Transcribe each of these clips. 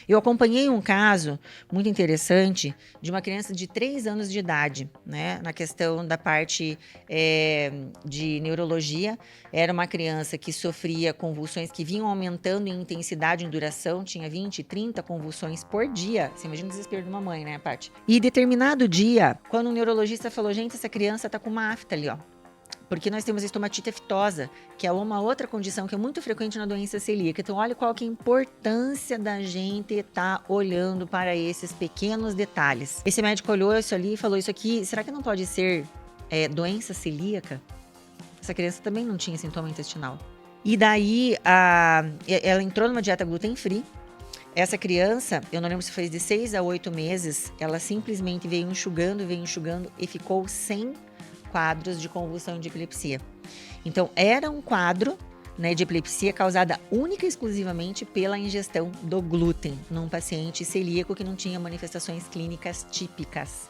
Eu acompanhei um caso muito interessante de uma criança de 3 anos de idade, né? Na questão da parte de neurologia. Era uma criança que sofria convulsões que vinham aumentando em intensidade e em duração, tinha 20, 30 convulsões por dia. Você imagina o desespero de uma mãe, né, Paty? E determinado dia, quando o neurologista falou, gente, essa criança tá com uma afta ali, ó. Porque nós temos a estomatite aftosa, que é uma outra condição que é muito frequente na doença celíaca. Então, olha qual que é a importância da gente estar olhando para esses pequenos detalhes. Esse médico olhou isso ali e falou, isso aqui, será que não pode ser doença celíaca? Essa criança também não tinha sintoma intestinal. E daí, ela entrou numa dieta gluten-free. Essa criança, eu não lembro se foi de 6 a 8 meses, ela simplesmente veio enxugando e ficou sem quadros de convulsão de epilepsia. Então, era um quadro, né, de epilepsia causada única e exclusivamente pela ingestão do glúten num paciente celíaco que não tinha manifestações clínicas típicas.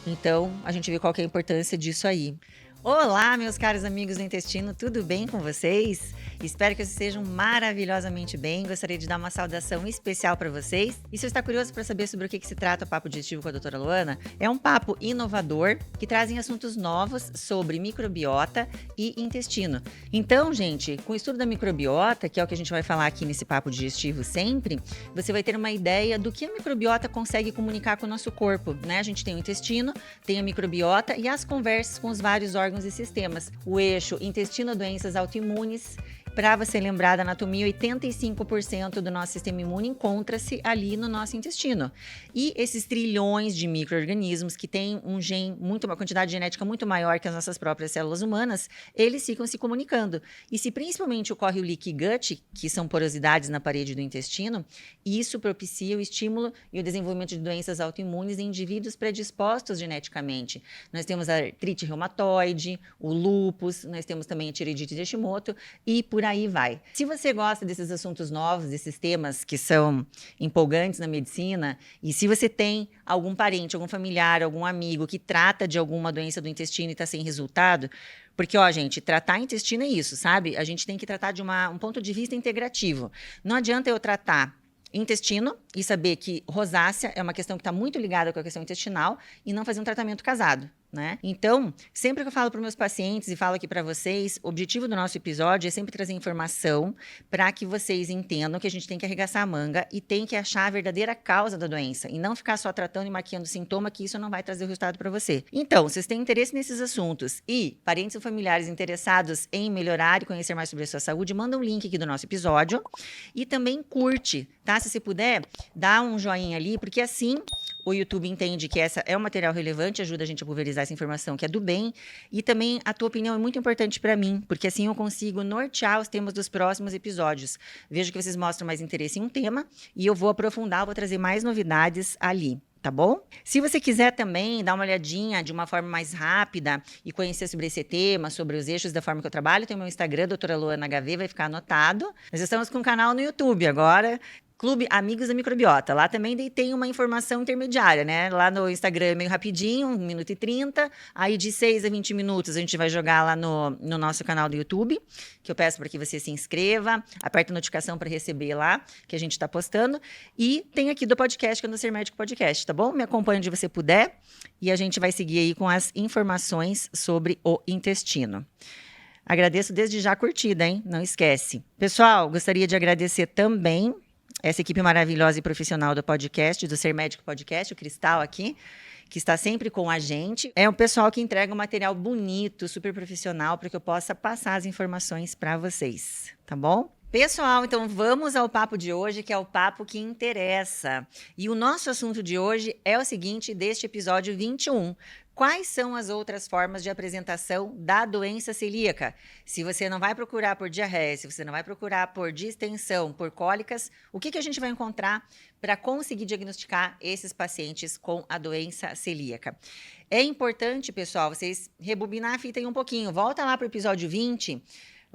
Então, a gente vê qual que é a importância disso aí. Olá, meus caros amigos do intestino, tudo bem com vocês? Espero que vocês estejam maravilhosamente bem. Gostaria de dar uma saudação especial para vocês. E se você está curioso para saber sobre o que se trata o Papo Digestivo com a doutora Luana, é um papo inovador que trazem assuntos novos sobre microbiota e intestino. Então, gente, com o estudo da microbiota, que é o que a gente vai falar aqui nesse Papo Digestivo sempre, você vai ter uma ideia do que a microbiota consegue comunicar com o nosso corpo, né? A gente tem o intestino, tem a microbiota e as conversas com os vários órgãos e sistemas. O eixo intestino, doenças autoimunes. Para você lembrar da anatomia, 85% do nosso sistema imune encontra-se ali no nosso intestino. E esses trilhões de micro-organismos que têm uma quantidade genética muito maior que as nossas próprias células humanas, eles ficam se comunicando. E se principalmente ocorre o leaky gut, que são porosidades na parede do intestino, isso propicia o estímulo e o desenvolvimento de doenças autoimunes em indivíduos predispostos geneticamente. Nós temos a artrite reumatoide, o lúpus, nós temos também a tireoidite de Hashimoto e por aí vai. Se você gosta desses assuntos novos, desses temas que são empolgantes na medicina, e se você tem algum parente, algum familiar, algum amigo que trata de alguma doença do intestino e está sem resultado, porque, ó, gente, tratar intestino é isso, sabe? A gente tem que tratar de um ponto de vista integrativo. Não adianta eu tratar intestino e saber que rosácea é uma questão que está muito ligada com a questão intestinal e não fazer um tratamento casado, né? Então, sempre que eu falo para os meus pacientes e falo aqui para vocês, o objetivo do nosso episódio é sempre trazer informação para que vocês entendam que a gente tem que arregaçar a manga e tem que achar a verdadeira causa da doença e não ficar só tratando e maquiando sintoma, que isso não vai trazer o resultado para você. Então, se vocês têm interesse nesses assuntos e parentes ou familiares interessados em melhorar e conhecer mais sobre a sua saúde, manda um link aqui do nosso episódio e também curte, tá? Se você puder, dá um joinha ali, porque assim o YouTube entende que essa é um material relevante, ajuda a gente a pulverizar essa informação que é do bem, e também a tua opinião é muito importante para mim, porque assim eu consigo nortear os temas dos próximos episódios. Vejo que vocês mostram mais interesse em um tema e eu vou aprofundar, vou trazer mais novidades ali. Tá bom? Se você quiser também dar uma olhadinha de uma forma mais rápida e conhecer sobre esse tema, sobre os eixos da forma que eu trabalho, tem o meu Instagram, doutora Luana HV, vai ficar anotado. Nós estamos com um canal no YouTube agora, Clube Amigos da Microbiota. Lá também tem uma informação intermediária, né? Lá no Instagram é meio rapidinho, 1 minuto e 30. Aí de 6 a 20 minutos a gente vai jogar lá no nosso canal do YouTube, que eu peço para que você se inscreva, aperte a notificação para receber lá, que a gente está postando. E tem aqui do podcast, que é no Ser Médico Podcast, tá bom? Me acompanhe onde você puder e a gente vai seguir aí com as informações sobre o intestino. Agradeço desde já a curtida, hein? Não esquece. Pessoal, gostaria de agradecer também essa equipe maravilhosa e profissional do podcast, do Ser Médico Podcast, o Cristal aqui, que está sempre com a gente. É um pessoal que entrega um material bonito, super profissional, para que eu possa passar as informações para vocês, tá bom? Pessoal, então vamos ao papo de hoje, que é o papo que interessa. E o nosso assunto de hoje é o seguinte, deste episódio 21. Quais são as outras formas de apresentação da doença celíaca? Se você não vai procurar por diarreia, se você não vai procurar por distensão, por cólicas, o que a gente vai encontrar para conseguir diagnosticar esses pacientes com a doença celíaca? É importante, pessoal, vocês rebobinar a fita aí um pouquinho. Volta lá para o episódio 20,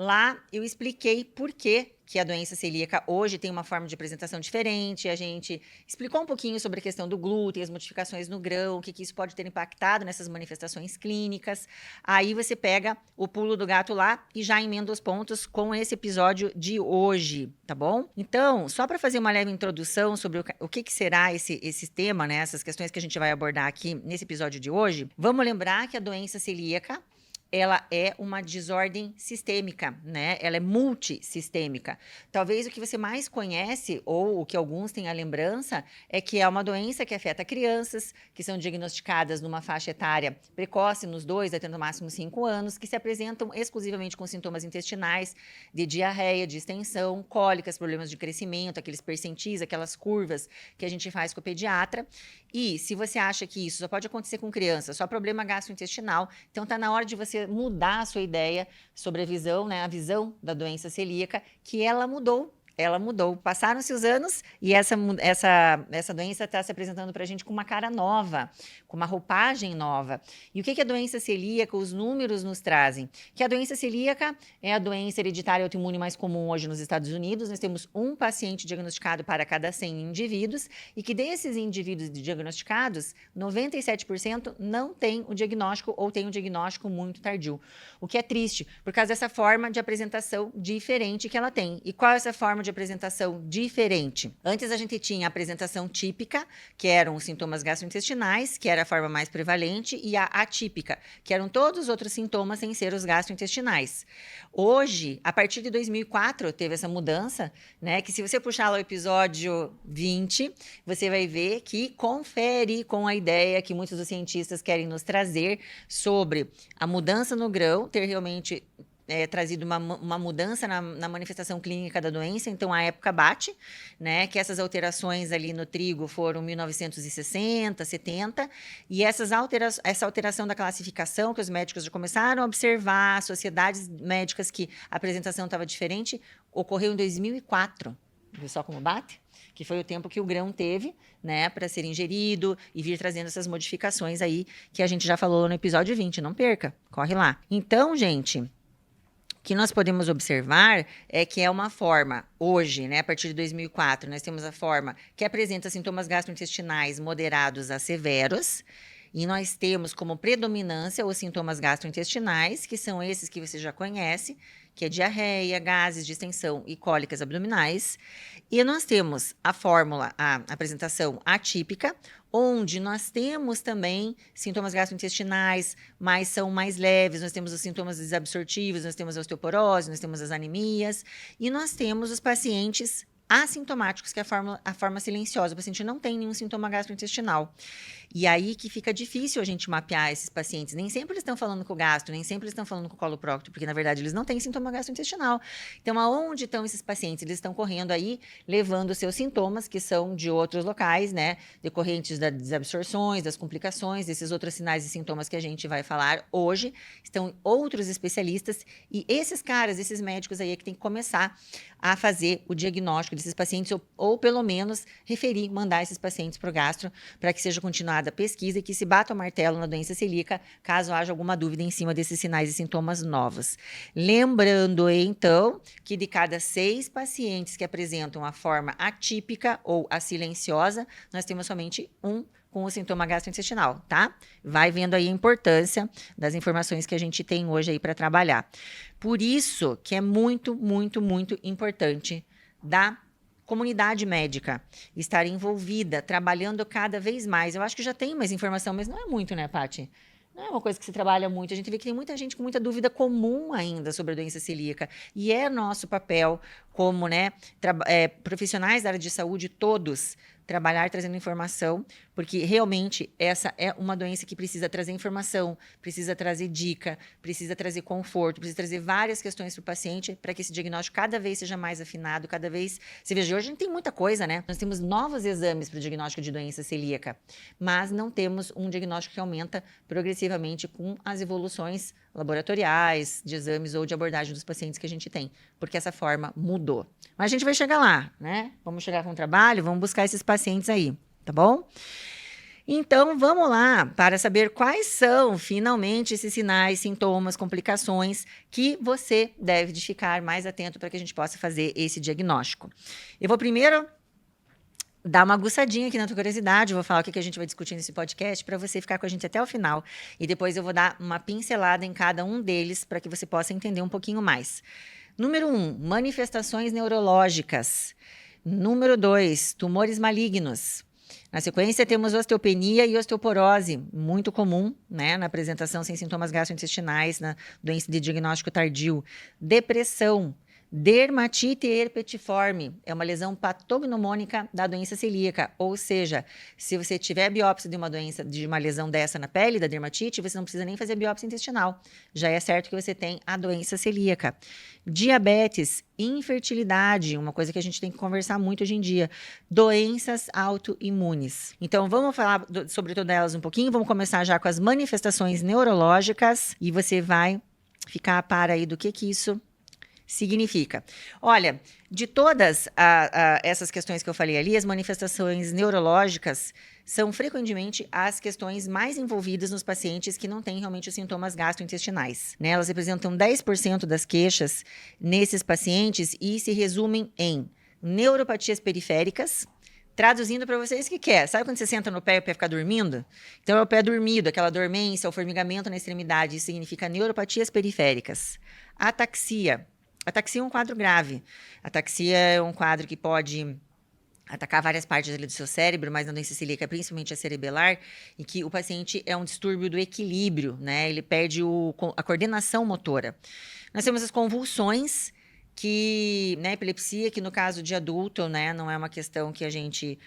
Lá eu expliquei por que a doença celíaca hoje tem uma forma de apresentação diferente, a gente explicou um pouquinho sobre a questão do glúten, as modificações no grão, o que isso pode ter impactado nessas manifestações clínicas. Aí você pega o pulo do gato lá e já emenda os pontos com esse episódio de hoje, tá bom? Então, só para fazer uma leve introdução sobre o que será esse tema, né, essas questões que a gente vai abordar aqui nesse episódio de hoje, vamos lembrar que a doença celíaca ela é uma desordem sistêmica, né? Ela é multissistêmica. Talvez o que você mais conhece, ou o que alguns têm a lembrança, é que é uma doença que afeta crianças, que são diagnosticadas numa faixa etária precoce, nos 2 até no máximo 5 anos, que se apresentam exclusivamente com sintomas intestinais, de diarreia, de extensão, cólicas, problemas de crescimento, aqueles percentis, aquelas curvas que a gente faz com o pediatra. E se você acha que isso só pode acontecer com criança, só problema gastrointestinal, então está na hora de você mudar a sua ideia sobre a visão, né? A visão da doença celíaca, que ela mudou. Ela mudou. Passaram-se os anos e essa doença está se apresentando para a gente com uma cara nova, com uma roupagem nova. E o que a doença celíaca, os números nos trazem? Que a doença celíaca é a doença hereditária autoimune mais comum hoje nos Estados Unidos. Nós temos um paciente diagnosticado para cada 100 indivíduos e que desses indivíduos diagnosticados, 97% não tem o diagnóstico ou tem um diagnóstico muito tardio. O que é triste, por causa dessa forma de apresentação diferente que ela tem. E qual é essa forma de apresentação diferente? Antes a gente tinha a apresentação típica, que eram os sintomas gastrointestinais, que era a forma mais prevalente, e a atípica, que eram todos os outros sintomas sem ser os gastrointestinais. Hoje, a partir de 2004, teve essa mudança, né? Que se você puxar lá o episódio 20, você vai ver que confere com a ideia que muitos dos cientistas querem nos trazer sobre a mudança no grão, ter realmente trazido uma mudança na manifestação clínica da doença, então a época bate, né? Que essas alterações ali no trigo foram 1960, 70, e essa alteração da classificação, que os médicos já começaram a observar, sociedades médicas que a apresentação estava diferente, ocorreu em 2004. Viu só como bate? Que foi o tempo que o grão teve, né, para ser ingerido e vir trazendo essas modificações aí que a gente já falou no episódio 20. Não perca, corre lá. Então, gente, o que nós podemos observar é que é uma forma, hoje, né, a partir de 2004, nós temos a forma que apresenta sintomas gastrointestinais moderados a severos, e nós temos como predominância os sintomas gastrointestinais, que são esses que você já conhece, que é diarreia, gases, distensão e cólicas abdominais. E nós temos a apresentação atípica, onde nós temos também sintomas gastrointestinais, mas são mais leves. Nós temos os sintomas desabsortivos, nós temos a osteoporose, nós temos as anemias, e nós temos os pacientes assintomáticos, que é a forma silenciosa. O paciente não tem nenhum sintoma gastrointestinal. E aí que fica difícil a gente mapear esses pacientes. Nem sempre eles estão falando com o gastro, nem sempre eles estão falando com o colo prócto, porque, na verdade, eles não têm sintoma gastrointestinal. Então, aonde estão esses pacientes? Eles estão correndo aí, levando seus sintomas, que são de outros locais, né? Decorrentes das desabsorções, das complicações, desses outros sinais e sintomas que a gente vai falar hoje. Estão outros especialistas, e esses caras, esses médicos aí, é que tem que começar a fazer o diagnóstico desses pacientes, ou pelo menos mandar esses pacientes para o gastro, para que seja continuada a pesquisa e que se bata o martelo na doença celíaca, caso haja alguma dúvida em cima desses sinais e sintomas novos. Lembrando, então, que de cada 6 pacientes que apresentam a forma atípica ou a silenciosa, nós temos somente um com o sintoma gastrointestinal, tá? Vai vendo aí a importância das informações que a gente tem hoje aí para trabalhar. Por isso que é muito, muito, muito importante da comunidade médica estar envolvida, trabalhando cada vez mais. Eu acho que já tem mais informação, mas não é muito, né, Paty? Não é uma coisa que se trabalha muito. A gente vê que tem muita gente com muita dúvida comum ainda sobre a doença celíaca. E é nosso papel como, né, profissionais da área de saúde, todos, trabalhar trazendo informação, porque realmente essa é uma doença que precisa trazer informação, precisa trazer dica, precisa trazer conforto, precisa trazer várias questões para o paciente, para que esse diagnóstico cada vez seja mais afinado, cada vez... Você veja, hoje a gente tem muita coisa, né? Nós temos novos exames para o diagnóstico de doença celíaca, mas não temos um diagnóstico que aumenta progressivamente com as evoluções laboratoriais, de exames ou de abordagem dos pacientes que a gente tem, porque essa forma mudou. Mas a gente vai chegar lá, né? Vamos chegar com o trabalho, vamos buscar esses pacientes aí, tá bom? Então, vamos lá para saber quais são, finalmente, esses sinais, sintomas, complicações que você deve de ficar mais atento para que a gente possa fazer esse diagnóstico. Eu vou primeiro dar uma aguçadinha aqui na tua curiosidade, vou falar o que a gente vai discutir nesse podcast para você ficar com a gente até o final. E depois eu vou dar uma pincelada em cada um deles para que você possa entender um pouquinho mais. Número 1, manifestações neurológicas. Número 2, tumores malignos. Na sequência, temos osteopenia e osteoporose, muito comum, né, na apresentação sem sintomas gastrointestinais, na doença de diagnóstico tardio. Depressão, dermatite herpetiforme, é uma lesão patognomônica da doença celíaca, ou seja, se você tiver biópsia de uma doença, de uma lesão dessa na pele, da dermatite, você não precisa nem fazer biópsia intestinal, já é certo que você tem a doença celíaca. Diabetes, infertilidade, uma coisa que a gente tem que conversar muito hoje em dia, doenças autoimunes. Então, vamos falar sobre todas elas um pouquinho, vamos começar já com as manifestações neurológicas e você vai ficar a par aí do que isso significa. Olha, de todas essas questões que eu falei ali, as manifestações neurológicas são frequentemente as questões mais envolvidas nos pacientes que não têm realmente os sintomas gastrointestinais, né? Elas representam 10% das queixas nesses pacientes e se resumem em neuropatias periféricas. Traduzindo para vocês o que é. Sabe quando você senta no pé e o pé fica dormindo? Então é o pé dormido, aquela dormência, o formigamento na extremidade. Isso significa neuropatias periféricas. Ataxia. Ataxia é um quadro grave. Ataxia é um quadro que pode atacar várias partes ali do seu cérebro, mas na doença celíaca, principalmente a cerebelar, e que o paciente é um distúrbio do equilíbrio, né? Ele perde a coordenação motora. Nós temos as convulsões, que, né, epilepsia, que no caso de adulto, né, não é uma questão que a gente,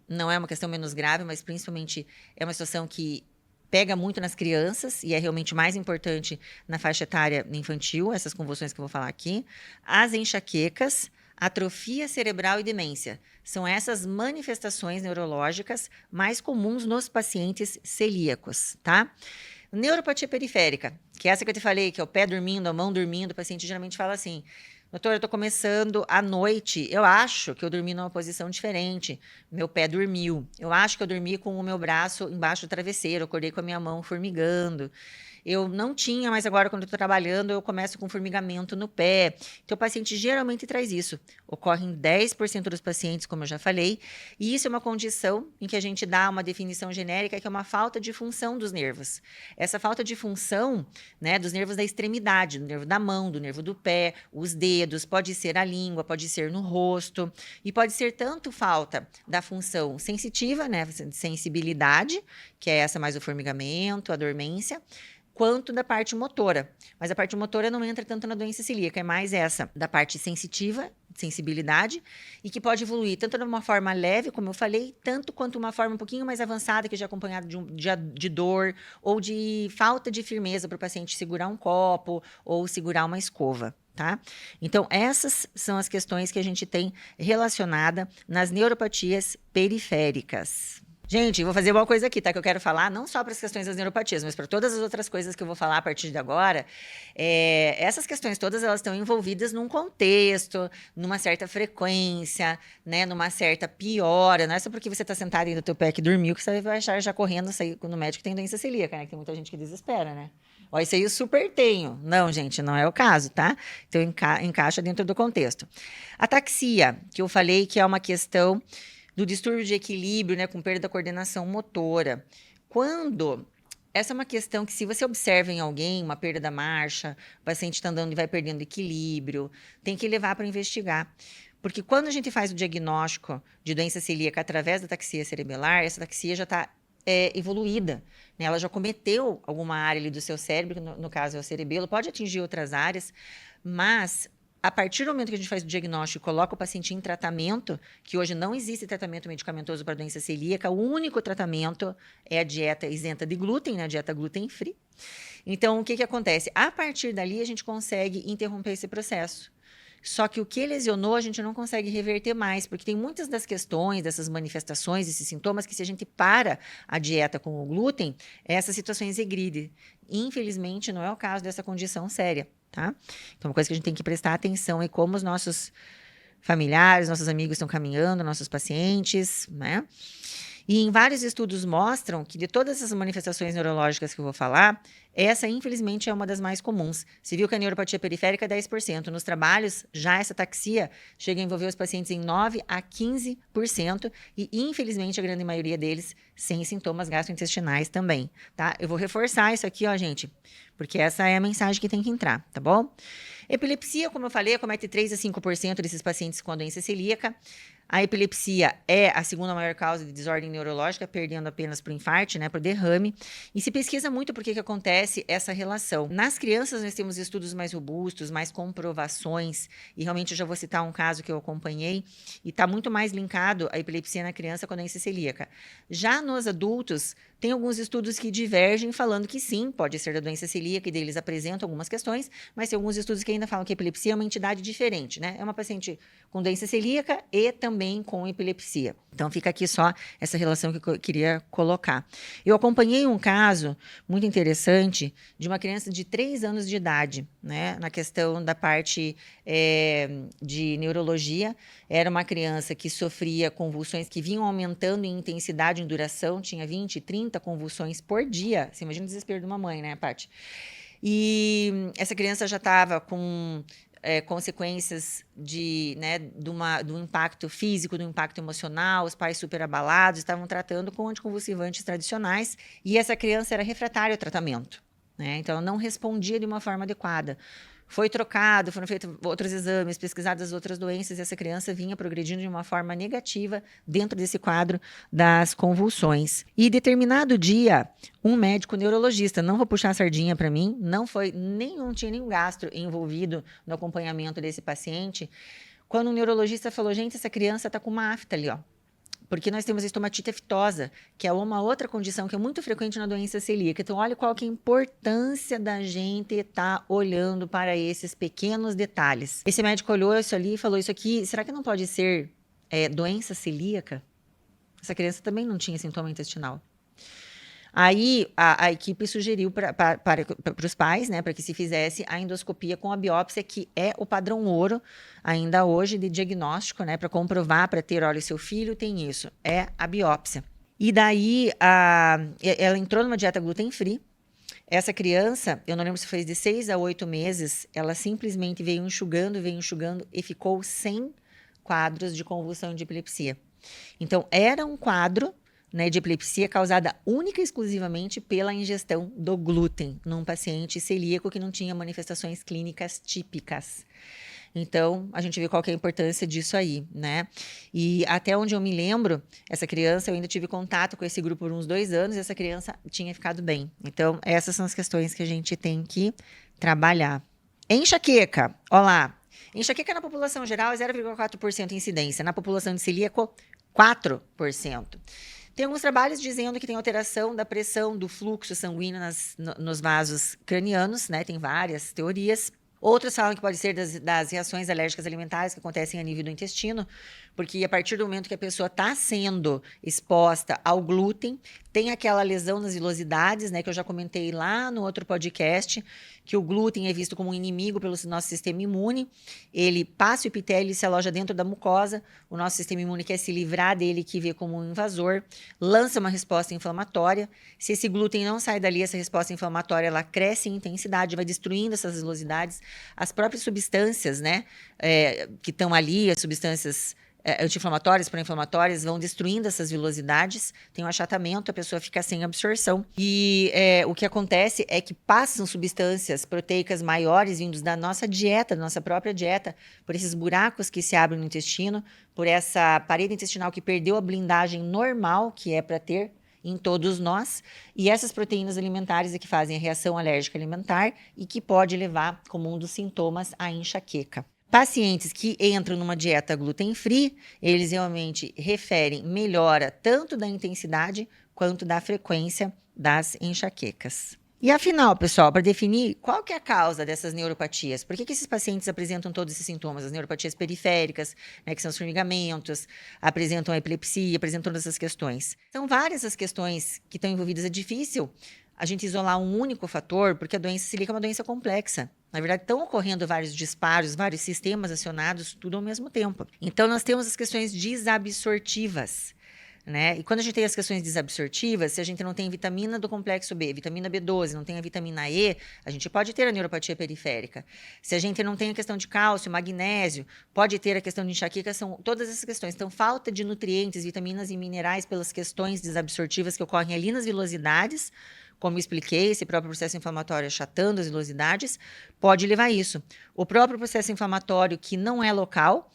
não é uma questão menos grave, mas principalmente é uma situação que pega muito nas crianças e é realmente mais importante na faixa etária infantil, essas convulsões que eu vou falar aqui. As enxaquecas, atrofia cerebral e demência. São essas manifestações neurológicas mais comuns nos pacientes celíacos, tá? Neuropatia periférica, que é essa que eu te falei, que é o pé dormindo, a mão dormindo, o paciente geralmente fala assim: doutor, eu tô começando à noite, eu acho que eu dormi numa posição diferente, meu pé dormiu, eu acho que eu dormi com o meu braço embaixo do travesseiro, eu acordei com a minha mão formigando, eu não tinha, mas agora quando eu tô trabalhando eu começo com formigamento no pé. Então o paciente geralmente traz isso, ocorre em 10% dos pacientes, como eu já falei, e isso é uma condição em que a gente dá uma definição genérica, que é uma falta de função dos nervos. Essa falta de função, né, dos nervos da extremidade, do nervo da mão, do nervo do pé, os dedos, pode ser a língua, pode ser no rosto, e pode ser tanto falta da função sensitiva, né, sensibilidade, que é essa mais o formigamento, a dormência, quanto da parte motora. Mas a parte motora não entra tanto na doença celíaca, é mais essa da parte sensitiva, sensibilidade, e que pode evoluir tanto de uma forma leve, como eu falei, tanto quanto uma forma um pouquinho mais avançada, que já é acompanhada de dor ou de falta de firmeza para o paciente segurar um copo ou segurar uma escova. Tá? Então, essas são as questões que a gente tem relacionada nas neuropatias periféricas. Gente, vou fazer uma coisa aqui, tá? Que eu quero falar não só para as questões das neuropatias, mas para todas as outras coisas que eu vou falar a partir de agora. Essas questões todas, elas estão envolvidas num contexto, numa certa frequência, né? Numa certa piora. Não é só porque você está sentado aí no teu pé que dormiu que você vai achar já correndo sair no médico que tem doença celíaca, né? Que tem muita gente que desespera, né? Ó, isso aí eu super tenho. Não, gente, não é o caso, tá? Então, encaixa dentro do contexto. Ataxia, que eu falei que é uma questão do distúrbio de equilíbrio, né, com perda da coordenação motora. Quando essa é uma questão que, se você observa em alguém uma perda da marcha, o paciente está andando e vai perdendo equilíbrio, tem que levar para investigar. Porque quando a gente faz o diagnóstico de doença celíaca através da ataxia cerebelar, essa ataxia já está evoluída, né? Ela já cometeu alguma área ali do seu cérebro, no caso é o cerebelo, pode atingir outras áreas, mas a partir do momento que a gente faz o diagnóstico e coloca o paciente em tratamento, que hoje não existe tratamento medicamentoso para doença celíaca, o único tratamento é a dieta isenta de glúten, né, a dieta gluten free. Então, o que acontece? A partir dali, a gente consegue interromper esse processo. Só que o que lesionou, a gente não consegue reverter mais, porque tem muitas das questões, dessas manifestações, esses sintomas, que se a gente para a dieta com o glúten, essas situações regridem. Infelizmente, não é o caso dessa condição séria. Tá? Então, uma coisa que a gente tem que prestar atenção é como os nossos familiares, nossos amigos estão caminhando, nossos pacientes, né? E em vários estudos mostram que de todas essas manifestações neurológicas que eu vou falar, essa, infelizmente, é uma das mais comuns. Se viu que a neuropatia periférica é 10%. Nos trabalhos, já essa ataxia chega a envolver os pacientes em 9 a 15% e, infelizmente, a grande maioria deles sem sintomas gastrointestinais também, tá? Eu vou reforçar isso aqui, ó, gente, porque essa é a mensagem que tem que entrar, tá bom? Epilepsia, como eu falei, acomete 3 a 5% desses pacientes com a doença celíaca. A epilepsia é a segunda maior causa de desordem neurológica, perdendo apenas para o infarte, né, para o derrame. E se pesquisa muito por que acontece essa relação. Nas crianças, nós temos estudos mais robustos, mais comprovações, e realmente eu já vou citar um caso que eu acompanhei, e está muito mais linkado a epilepsia na criança com a doença celíaca. Já nos adultos, tem alguns estudos que divergem, falando que sim, pode ser da doença celíaca, e deles apresentam algumas questões, mas tem alguns estudos que ainda falam que a epilepsia é uma entidade diferente, né? É uma paciente com doença celíaca e também com epilepsia. Então, fica aqui só essa relação que eu queria colocar. Eu acompanhei um caso muito interessante de uma criança de 3 anos de idade, né? Na questão da parte de neurologia. Era uma criança que sofria convulsões que vinham aumentando em intensidade e em duração, tinha 20, 30 convulsões por dia. Você imagina o desespero de uma mãe, né, Paty? E essa criança já estava com consequências do impacto físico, do impacto emocional, os pais super abalados, estavam tratando com anticonvulsivantes tradicionais, e essa criança era refratária ao tratamento, né? Então, ela não respondia de uma forma adequada. Foi trocado, foram feitos outros exames, pesquisadas outras doenças, e essa criança vinha progredindo de uma forma negativa dentro desse quadro das convulsões. E determinado dia, um médico neurologista, não vou puxar a sardinha para mim, não tinha nenhum gastro envolvido no acompanhamento desse paciente, quando um neurologista falou: gente, essa criança está com uma afta ali, ó. Porque nós temos a estomatite aftosa, que é uma outra condição que é muito frequente na doença celíaca. Então, olha qual que é a importância da gente estar olhando para esses pequenos detalhes. Esse médico olhou isso ali e falou: isso aqui, será que não pode ser doença celíaca? Essa criança também não tinha sintoma intestinal. Aí a equipe sugeriu para os pais, né, para que se fizesse a endoscopia com a biópsia, que é o padrão ouro ainda hoje de diagnóstico, né, para comprovar, para ter, olha, seu filho tem isso, é a biópsia. E daí ela entrou numa dieta gluten-free. Essa criança, eu não lembro se foi de 6 a 8 meses, ela simplesmente veio enxugando e ficou sem quadros de convulsão de epilepsia. Então, era um quadro, né, de epilepsia causada única e exclusivamente pela ingestão do glúten num paciente celíaco que não tinha manifestações clínicas típicas. Então, a gente vê qual que é a importância disso aí, né? E até onde eu me lembro, essa criança, eu ainda tive contato com esse grupo por uns 2 anos, e essa criança tinha ficado bem. Então, essas são as questões que a gente tem que trabalhar. Enxaqueca, olha lá. Enxaqueca na população geral é 0,4% incidência. Na população de celíaco, 4%. Tem alguns trabalhos dizendo que tem alteração da pressão do fluxo sanguíneo nos vasos cranianos, né? Tem várias teorias. Outros falam que pode ser das reações alérgicas alimentares que acontecem a nível do intestino, porque a partir do momento que a pessoa está sendo exposta ao glúten, tem aquela lesão nas vilosidades, né, que eu já comentei lá no outro podcast, que o glúten é visto como um inimigo pelo nosso sistema imune. Ele passa o epitélio e se aloja dentro da mucosa. O nosso sistema imune quer se livrar dele, que vê como um invasor, lança uma resposta inflamatória. Se esse glúten não sai dali, essa resposta inflamatória ela cresce em intensidade, vai destruindo essas vilosidades. As próprias substâncias, né, que estão ali, as substâncias anti-inflamatórias, pró-inflamatórias, vão destruindo essas vilosidades, tem um achatamento, a pessoa fica sem absorção. E o que acontece é que passam substâncias proteicas maiores vindos da nossa dieta, da nossa própria dieta, por esses buracos que se abrem no intestino, por essa parede intestinal que perdeu a blindagem normal que é para ter em todos nós, e essas proteínas alimentares é que fazem a reação alérgica alimentar e que pode levar, como um dos sintomas, à enxaqueca. Pacientes que entram numa dieta gluten-free, eles realmente referem melhora tanto da intensidade quanto da frequência das enxaquecas. E afinal, pessoal, para definir qual que é a causa dessas neuropatias, por que esses pacientes apresentam todos esses sintomas? As neuropatias periféricas, né, que são os formigamentos, apresentam a epilepsia, apresentam todas essas questões. São várias as questões que estão envolvidas, é difícil a gente isolar um único fator, porque a doença celíaca é uma doença complexa. Na verdade, estão ocorrendo vários disparos, vários sistemas acionados, tudo ao mesmo tempo. Então, nós temos as questões desabsortivas. né? E quando a gente tem as questões desabsortivas, se a gente não tem vitamina do complexo B, vitamina B12, não tem a vitamina E, a gente pode ter a neuropatia periférica. Se a gente não tem a questão de cálcio, magnésio, pode ter a questão de enxaqueca, são todas essas questões. Então, falta de nutrientes, vitaminas e minerais pelas questões desabsortivas que ocorrem ali nas vilosidades, como eu expliquei, esse próprio processo inflamatório achatando as vilosidades, pode levar a isso. O próprio processo inflamatório que não é local,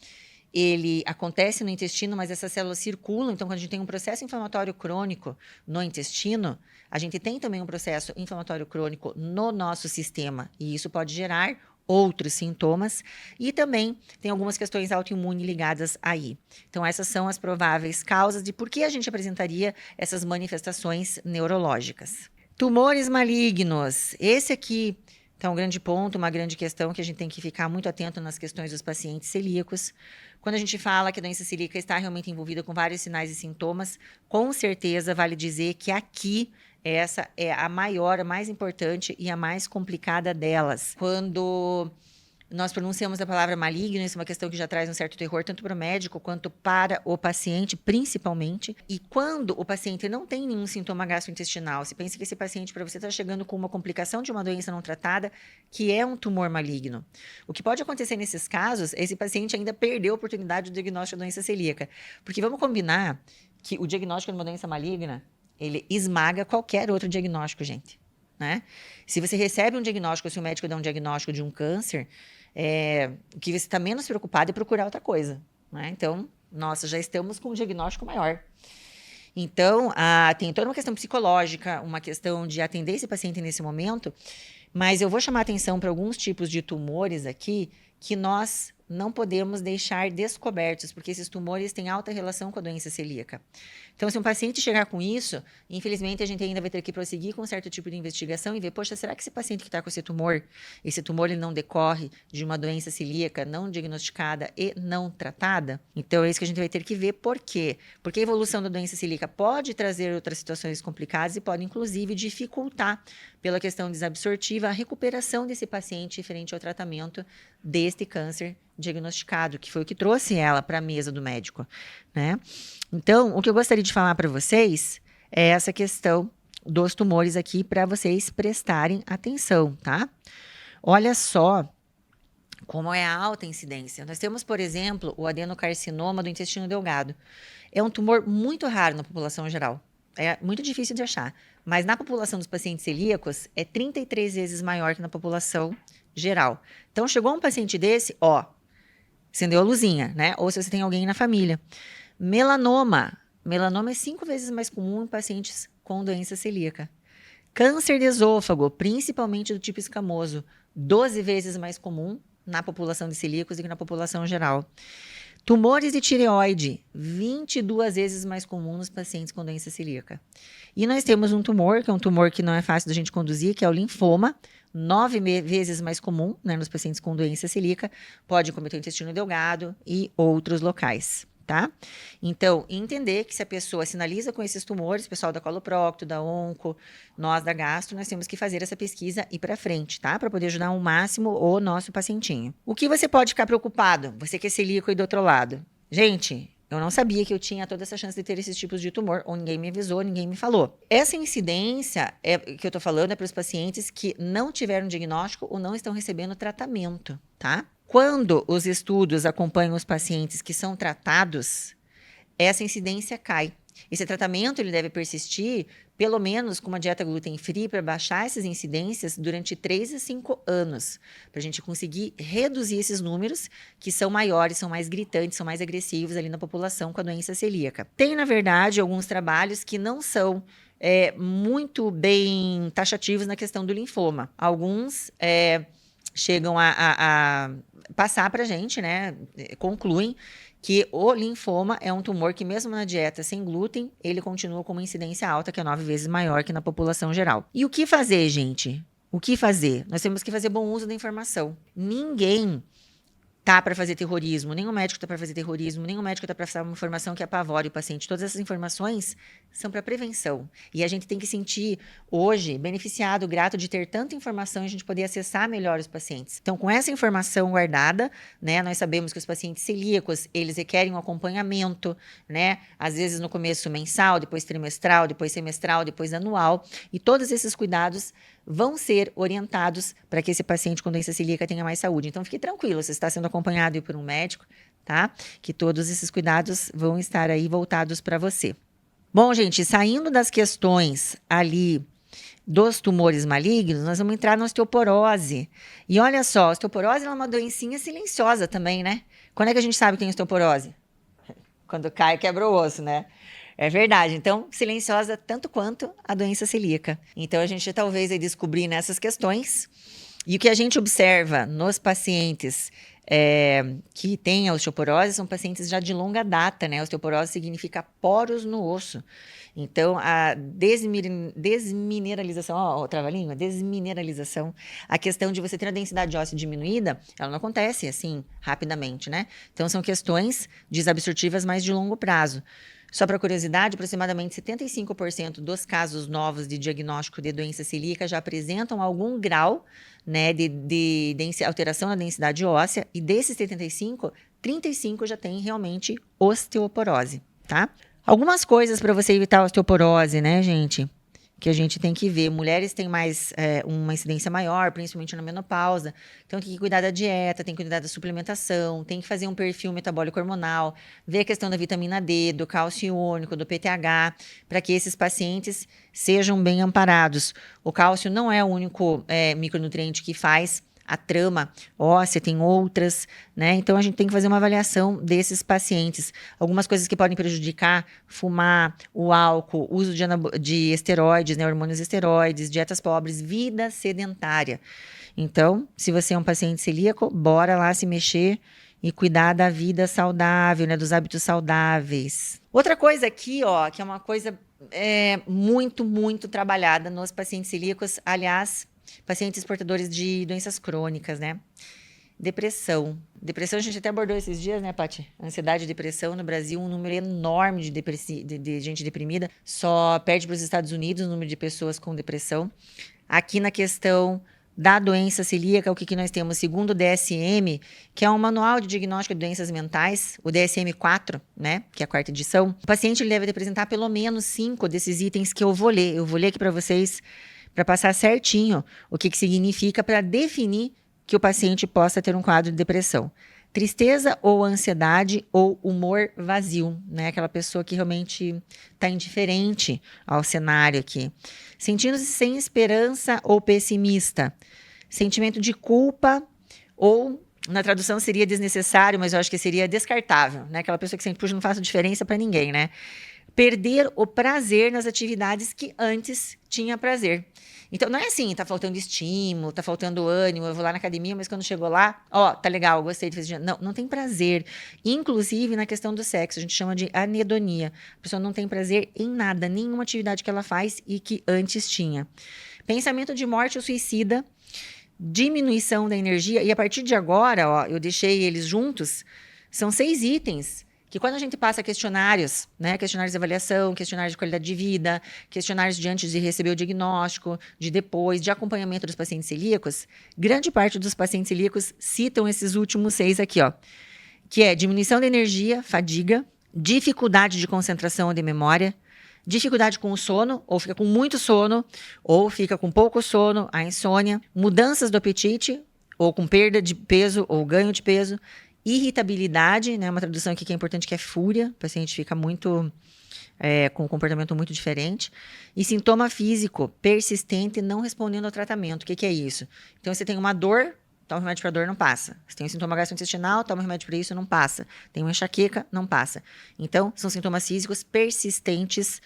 ele acontece no intestino, mas essas células circulam. Então, quando a gente tem um processo inflamatório crônico no intestino, a gente tem também um processo inflamatório crônico no nosso sistema. E isso pode gerar outros sintomas. E também tem algumas questões autoimunes ligadas aí. Então, essas são as prováveis causas de por que a gente apresentaria essas manifestações neurológicas. Tumores malignos. Esse aqui tá um grande ponto, uma grande questão que a gente tem que ficar muito atento nas questões dos pacientes celíacos. Quando a gente fala que a doença celíaca está realmente envolvida com vários sinais e sintomas, com certeza vale dizer que aqui essa é a maior, a mais importante e a mais complicada delas. Quando nós pronunciamos a palavra maligno, isso é uma questão que já traz um certo terror, tanto para o médico quanto para o paciente, principalmente. E quando o paciente não tem nenhum sintoma gastrointestinal, se pensa que esse paciente, para você, está chegando com uma complicação de uma doença não tratada, que é um tumor maligno. O que pode acontecer nesses casos, esse paciente ainda perdeu a oportunidade do diagnóstico da doença celíaca. Porque vamos combinar que o diagnóstico de uma doença maligna, ele esmaga qualquer outro diagnóstico, gente. Né? Se você recebe um diagnóstico, se o médico dá um diagnóstico de um câncer, o que você está menos preocupado é procurar outra coisa. Né? Então, nossa, já estamos com um diagnóstico maior. Então, tem toda uma questão psicológica, uma questão de atender esse paciente nesse momento, mas eu vou chamar atenção para alguns tipos de tumores aqui que nós não podemos deixar descobertos, porque esses tumores têm alta relação com a doença celíaca. Então, se um paciente chegar com isso, infelizmente a gente ainda vai ter que prosseguir com um certo tipo de investigação e ver, poxa, será que esse paciente que está com esse tumor ele não decorre de uma doença celíaca não diagnosticada e não tratada? Então, é isso que a gente vai ter que ver. Por quê? Porque a evolução da doença celíaca pode trazer outras situações complicadas e pode, inclusive, dificultar, pela questão desabsortiva, a recuperação desse paciente frente ao tratamento deste câncer diagnosticado, que foi o que trouxe ela para a mesa do médico, né? Então, o que eu gostaria de falar para vocês é essa questão dos tumores aqui para vocês prestarem atenção, tá? Olha só como é a alta incidência. Nós temos, por exemplo, o adenocarcinoma do intestino delgado. É um tumor muito raro na população geral. É muito difícil de achar. Mas na população dos pacientes celíacos, é 33 vezes maior que na população geral. Então, chegou um paciente desse, acendeu a luzinha, né? Ou se você tem alguém na família. Melanoma. Melanoma é 5 vezes mais comum em pacientes com doença celíaca. Câncer de esôfago, principalmente do tipo escamoso, 12 vezes mais comum na população de celíacos do que na população geral. Tumores de tireoide, 22 vezes mais comum nos pacientes com doença celíaca. E nós temos um tumor, que é um tumor que não é fácil da gente conduzir, que é o linfoma, 9 vezes mais comum, né, nos pacientes com doença celíaca, pode cometer o intestino delgado e outros locais, tá? Então, entender que se a pessoa sinaliza com esses tumores, pessoal da coloprocto, da onco, nós da gastro, nós temos que fazer essa pesquisa e ir para frente, tá? Para poder ajudar ao máximo o nosso pacientinho. O que você pode ficar preocupado? Você que é celíaco e do outro lado. Gente, eu não sabia que eu tinha toda essa chance de ter esses tipos de tumor, ou ninguém me avisou, ninguém me falou. Essa incidência que eu tô falando é para os pacientes que não tiveram diagnóstico ou não estão recebendo tratamento, tá? Quando os estudos acompanham os pacientes que são tratados, essa incidência cai. Esse tratamento ele deve persistir, pelo menos com uma dieta gluten-free, para baixar essas incidências durante 3 a 5 anos, para a gente conseguir reduzir esses números, que são maiores, são mais gritantes, são mais agressivos ali na população com a doença celíaca. Tem, na verdade, alguns trabalhos que não são muito bem taxativos na questão do linfoma. Alguns chegam a passar para a gente, né? Concluem que o linfoma é um tumor que, mesmo na dieta sem glúten, ele continua com uma incidência alta, que é 9 vezes maior que na população geral. E o que fazer, gente? O que fazer? Nós temos que fazer bom uso da informação. Ninguém tá para fazer terrorismo, nenhum médico tá para fazer terrorismo, nenhum médico tá para fazer uma informação que apavore o paciente. Todas essas informações são para prevenção. E a gente tem que sentir hoje beneficiado, grato de ter tanta informação e a gente poder acessar melhor os pacientes. Então, com essa informação guardada, né, nós sabemos que os pacientes celíacos, eles requerem um acompanhamento, né, às vezes no começo mensal, depois trimestral, depois semestral, depois anual, e todos esses cuidados vão ser orientados para que esse paciente com doença celíaca tenha mais saúde. Então, fique tranquilo, você está sendo acompanhado por um médico, tá? Que todos esses cuidados vão estar aí voltados para você. Bom, gente, saindo das questões ali dos tumores malignos, nós vamos entrar na osteoporose. E olha só, a osteoporose é uma doencinha silenciosa também, né? Quando é que a gente sabe que tem osteoporose? Quando cai, quebra o osso, né? É verdade. Então, silenciosa tanto quanto a doença celíaca. Então, a gente talvez aí descobrir nessas questões. E o que a gente observa nos pacientes que têm a osteoporose são pacientes já de longa data, né? Osteoporose significa poros no osso. Então, a desmineralização, ó, trava-língua, desmineralização, a questão de você ter a densidade óssea diminuída, ela não acontece assim rapidamente, né? Então, são questões desobstrutivas mais de longo prazo. Só para curiosidade, aproximadamente 75% dos casos novos de diagnóstico de doença celíaca já apresentam algum grau, né, de alteração na densidade óssea, e desses 75, 35 já tem realmente osteoporose, tá? Algumas coisas para você evitar a osteoporose, né, gente? Que a gente tem que ver. Mulheres têm mais uma incidência maior, principalmente na menopausa. Então, tem que cuidar da dieta, tem que cuidar da suplementação, tem que fazer um perfil metabólico hormonal, ver a questão da vitamina D, do cálcio iônico, do PTH, para que esses pacientes sejam bem amparados. O cálcio não é o único micronutriente que faz a trama óssea, tem outras, né? Então, a gente tem que fazer uma avaliação desses pacientes. Algumas coisas que podem prejudicar: fumar, o álcool, uso de esteroides, né? Hormônios esteroides, dietas pobres, vida sedentária. Então, se você é um paciente celíaco, bora lá se mexer e cuidar da vida saudável, né? Dos hábitos saudáveis. Outra coisa aqui, ó, que é uma coisa muito, muito trabalhada nos pacientes celíacos, aliás, pacientes portadores de doenças crônicas, né? Depressão. Depressão a gente até abordou esses dias, né, Paty? Ansiedade e depressão no Brasil, um número enorme de gente deprimida. Só perde para os Estados Unidos o número de pessoas com depressão. Aqui na questão da doença celíaca, o que nós temos? Segundo o DSM, que é um manual de diagnóstico de doenças mentais, o DSM-4, né, que é a quarta edição, o paciente ele deve apresentar pelo menos 5 desses itens que eu vou ler. Eu vou ler aqui para vocês, para passar certinho o que significa, para definir que o paciente possa ter um quadro de depressão. Tristeza ou ansiedade ou humor vazio, né? Aquela pessoa que realmente está indiferente ao cenário aqui. Sentindo-se sem esperança ou pessimista. Sentimento de culpa ou, na tradução seria desnecessário, mas eu acho que seria descartável, né? Aquela pessoa que sempre, puxa, não faz diferença para ninguém, né? Perder o prazer nas atividades que antes tinha prazer. Então, não é assim, tá faltando estímulo, tá faltando ânimo, eu vou lá na academia, mas quando chegou lá, ó, tá legal, gostei de fazer. Não, não tem prazer. Inclusive, na questão do sexo, a gente chama de anedonia. A pessoa não tem prazer em nada, nenhuma atividade que ela faz e que antes tinha. Pensamento de morte ou suicida, diminuição da energia, e a partir de agora, ó, eu deixei eles juntos, são 6 itens que quando a gente passa questionários, né, questionários de avaliação, questionários de qualidade de vida, questionários de antes de receber o diagnóstico, de depois, de acompanhamento dos pacientes celíacos, grande parte dos pacientes celíacos citam esses últimos 6 aqui, ó, que é diminuição da energia, fadiga, dificuldade de concentração ou de memória, dificuldade com o sono, ou fica com muito sono, ou fica com pouco sono, a insônia, mudanças do apetite, ou com perda de peso ou ganho de peso, irritabilidade, né, uma tradução aqui que é importante, que é fúria, o paciente fica muito, com um comportamento muito diferente, e sintoma físico persistente não respondendo ao tratamento. O que é isso? Então, você tem uma dor, toma remédio para dor, não passa. Você tem um sintoma gastrointestinal, toma remédio para isso, não passa. Tem uma enxaqueca, não passa. Então, são sintomas físicos persistentes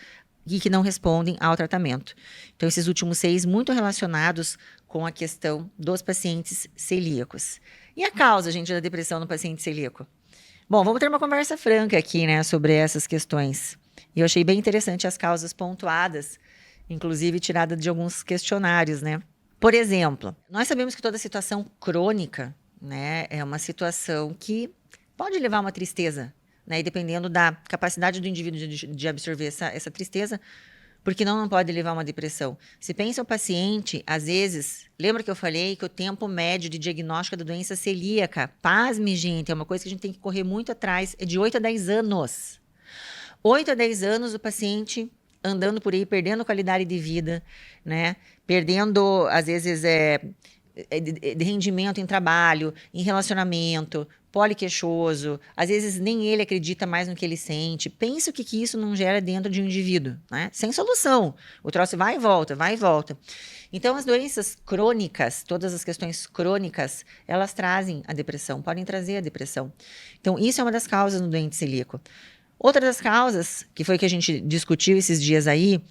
e que não respondem ao tratamento. Então, esses últimos 6 muito relacionados com a questão dos pacientes celíacos. E a causa, gente, da depressão no paciente celíaco? Bom, vamos ter uma conversa franca aqui, né, sobre essas questões. E eu achei bem interessante as causas pontuadas, inclusive tirada de alguns questionários, né? Por exemplo, nós sabemos que toda situação crônica, né, é uma situação que pode levar a uma tristeza, né? E dependendo da capacidade do indivíduo de absorver essa tristeza, porque não pode levar a uma depressão. Se pensa o paciente, às vezes, lembra que eu falei que o tempo médio de diagnóstico da doença celíaca, pasme, gente, é uma coisa que a gente tem que correr muito atrás, é de 8 a 10 anos. 8 a 10 anos o paciente andando por aí, perdendo qualidade de vida, né? Perdendo, às vezes, de rendimento em trabalho, em relacionamento, poliqueixoso, às vezes nem ele acredita mais no que ele sente. Pensa o que isso não gera dentro de um indivíduo, né? Sem solução. O troço vai e volta, vai e volta. Então, as doenças crônicas, todas as questões crônicas, elas trazem a depressão, podem trazer a depressão. Então, isso é uma das causas no doente celíaco. Outra das causas, que foi que a gente discutiu esses dias aí,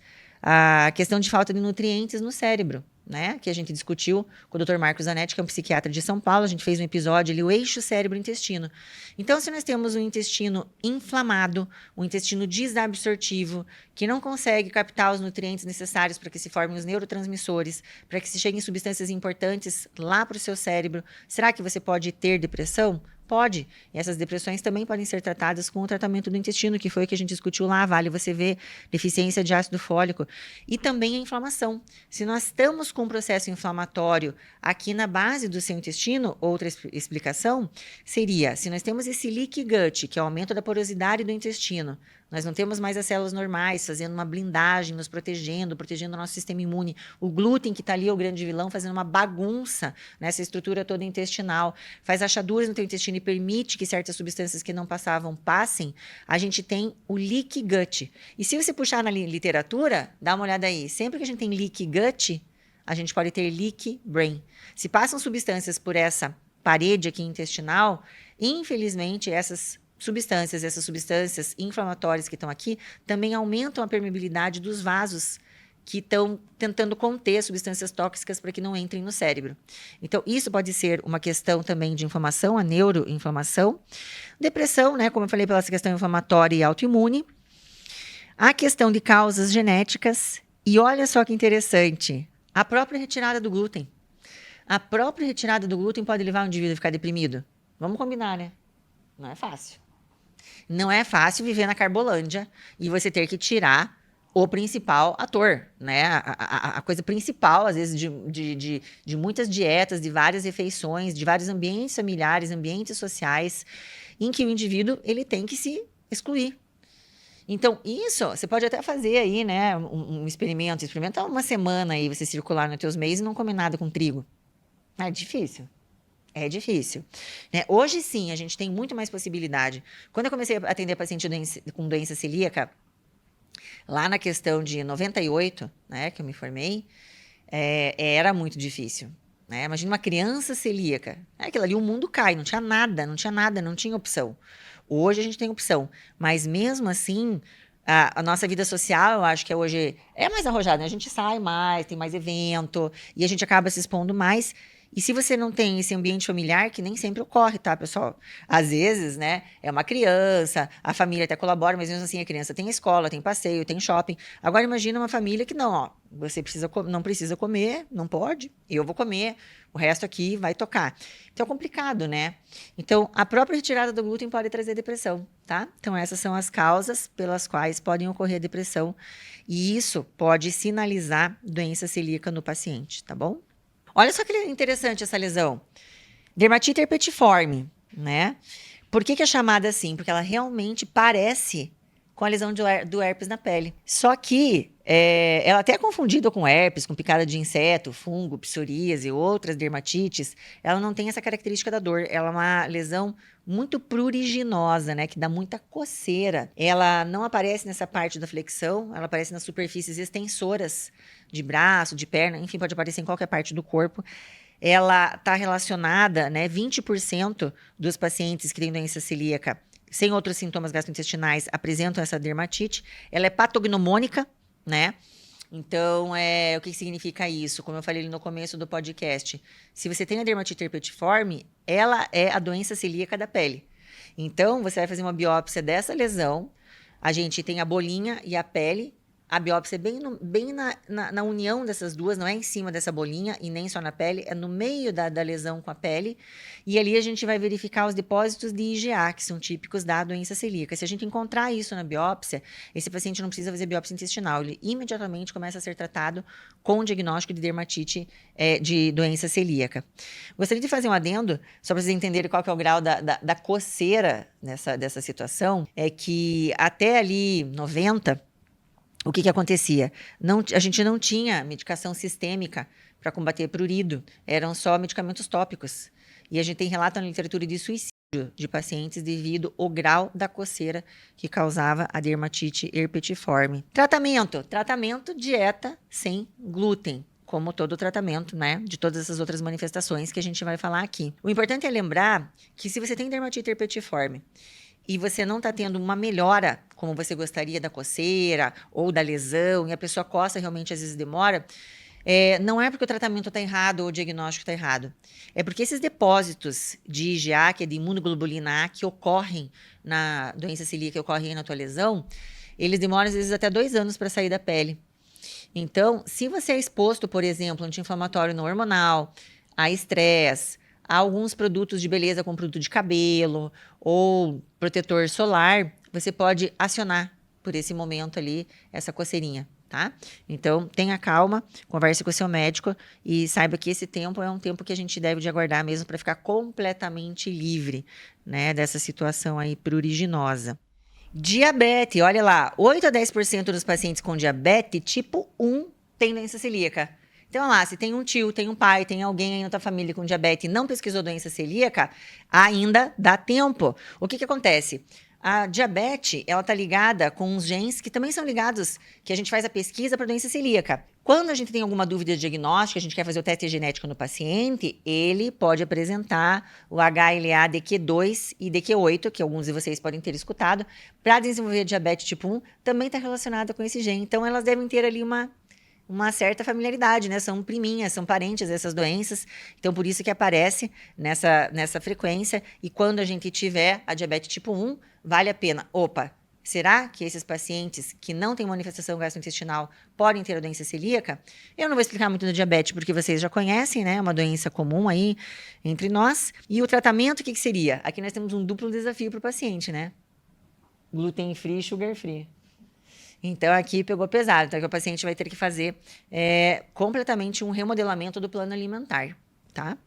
a questão de falta de nutrientes no cérebro, né? Que a gente discutiu com o Dr. Marcos Zanetti, que é um psiquiatra de São Paulo. A gente fez um episódio ali, o eixo cérebro-intestino. Então, se nós temos um intestino inflamado, um intestino desabsortivo, que não consegue captar os nutrientes necessários para que se formem os neurotransmissores, para que se cheguem substâncias importantes lá para o seu cérebro, será que você pode ter depressão? Pode. E essas depressões também podem ser tratadas com o tratamento do intestino, que foi o que a gente discutiu lá. Vale você ver deficiência de ácido fólico. E também a inflamação. Se nós estamos com um processo inflamatório aqui na base do seu intestino, outra explicação seria, se nós temos esse leaky gut, que é o aumento da porosidade do intestino, nós não temos mais as células normais fazendo uma blindagem, nos protegendo o nosso sistema imune. O glúten, que está ali, é o grande vilão, fazendo uma bagunça nessa estrutura toda intestinal, faz achaduras no teu intestino e permite que certas substâncias que não passavam passem. A gente tem o leaky gut. E se você puxar na literatura, dá uma olhada aí. Sempre que a gente tem leaky gut, a gente pode ter leaky brain. Se passam substâncias por essa parede aqui intestinal, infelizmente, essas substâncias inflamatórias que estão aqui também aumentam a permeabilidade dos vasos que estão tentando conter substâncias tóxicas para que não entrem no cérebro. Então, isso pode ser uma questão também de inflamação, a neuroinflamação. Depressão, né, como eu falei, pela questão inflamatória e autoimune. A questão de causas genéticas. E olha só que interessante, a própria retirada do glúten. A própria retirada do glúten pode levar o indivíduo a ficar deprimido. Vamos combinar, né? Não é fácil. Não é fácil viver na Carbolândia e você ter que tirar o principal ator, né? A coisa principal, às vezes, de muitas dietas, de várias refeições, de vários ambientes familiares, ambientes sociais, em que o indivíduo ele tem que se excluir. Então, isso, você pode até fazer aí, né? Um experimento, experimenta uma semana aí, você circular nos teus meios e não comer nada com trigo. É difícil. É difícil, né? Hoje, sim, a gente tem muito mais possibilidade. Quando eu comecei a atender paciente com doença celíaca, lá na questão de 98, né, que eu me formei, era muito difícil, né? Imagina uma criança celíaca. Aquilo ali, o mundo cai, não tinha nada, não tinha opção. Hoje a gente tem opção, mas mesmo assim, a nossa vida social, eu acho que hoje é mais arrojada, né? A gente sai mais, tem mais evento, e a gente acaba se expondo mais. E se você não tem esse ambiente familiar, que nem sempre ocorre, tá, pessoal? Às vezes, né, é uma criança, a família até colabora, mas mesmo assim a criança tem escola, tem passeio, tem shopping. Agora imagina uma família que não, ó, você não precisa comer, não pode, eu vou comer, o resto aqui vai tocar. Então é complicado, né? Então a própria retirada do glúten pode trazer depressão, tá? Então essas são as causas pelas quais podem ocorrer depressão e isso pode sinalizar doença celíaca no paciente, tá bom? Olha só que interessante essa lesão. Dermatite herpetiforme, né? Por que é chamada assim? Porque ela realmente parece com a lesão do herpes na pele. Só que ela até é confundida com herpes, com picada de inseto, fungo, psoríase e outras dermatites. Ela não tem essa característica da dor. Ela é uma lesão muito pruriginosa, né? Que dá muita coceira. Ela não aparece nessa parte da flexão, ela aparece nas superfícies extensoras de braço, de perna, enfim, pode aparecer em qualquer parte do corpo. Ela está relacionada, né? 20% dos pacientes que têm doença celíaca sem outros sintomas gastrointestinais apresentam essa dermatite. Ela é patognomônica, né? Então, o que significa isso? Como eu falei no começo do podcast, se você tem a dermatite herpetiforme, ela é a doença celíaca da pele. Então, você vai fazer uma biópsia dessa lesão, a gente tem a bolinha e a pele, A biópsia é bem na união dessas duas, não é em cima dessa bolinha e nem só na pele, é no meio da lesão com a pele. E ali a gente vai verificar os depósitos de IgA, que são típicos da doença celíaca. Se a gente encontrar isso na biópsia, esse paciente não precisa fazer biópsia intestinal, ele imediatamente começa a ser tratado com o diagnóstico de dermatite de doença celíaca. Gostaria de fazer um adendo, só para vocês entenderem qual que é o grau da coceira dessa situação, é que até ali 90, o que acontecia? A gente não tinha medicação sistêmica para combater prurido, eram só medicamentos tópicos. E a gente tem relato na literatura de suicídio de pacientes devido ao grau da coceira que causava a dermatite herpetiforme. Tratamento, dieta sem glúten, como todo tratamento, né, de todas essas outras manifestações que a gente vai falar aqui. O importante é lembrar que se você tem dermatite herpetiforme e você não está tendo uma melhora como você gostaria da coceira ou da lesão, e a pessoa coça realmente às vezes demora, não é porque o tratamento está errado ou o diagnóstico está errado. É porque esses depósitos de IgA, que é de imunoglobulina A, que ocorrem na doença celíaca, que ocorrem na tua lesão, eles demoram às vezes até 2 anos para sair da pele. Então, se você é exposto, por exemplo, anti-inflamatório não hormonal, a estresse, a alguns produtos de beleza como produto de cabelo ou protetor solar, você pode acionar por esse momento ali essa coceirinha, tá? Então, tenha calma, converse com o seu médico e saiba que esse tempo é um tempo que a gente deve de aguardar mesmo para ficar completamente livre, né, dessa situação aí pruriginosa. Diabetes, olha lá, 8 a 10% dos pacientes com diabetes tipo 1 tem doença celíaca. Então, olha lá, se tem um tio, tem um pai, tem alguém aí na tua família com diabetes e não pesquisou doença celíaca, ainda dá tempo. O que acontece? A diabetes, ela tá ligada com uns genes que também são ligados, que a gente faz a pesquisa para doença celíaca. Quando a gente tem alguma dúvida de diagnóstico, a gente quer fazer o teste genético no paciente, ele pode apresentar o HLA-DQ2 e DQ8, que alguns de vocês podem ter escutado, para desenvolver diabetes tipo 1, também está relacionada com esse gene. Então, elas devem ter ali uma certa familiaridade, né? São priminhas, são parentes dessas doenças, então por isso que aparece nessa frequência. E quando a gente tiver a diabetes tipo 1, vale a pena. Opa, será que esses pacientes que não têm manifestação gastrointestinal podem ter a doença celíaca? Eu não vou explicar muito da diabetes, porque vocês já conhecem, né? É uma doença comum aí entre nós. E o tratamento, o que seria? Aqui nós temos um duplo desafio para o paciente, né? Gluten free e sugar free. Então, aqui pegou pesado. Então, aqui o paciente vai ter que fazer completamente um remodelamento do plano alimentar, tá?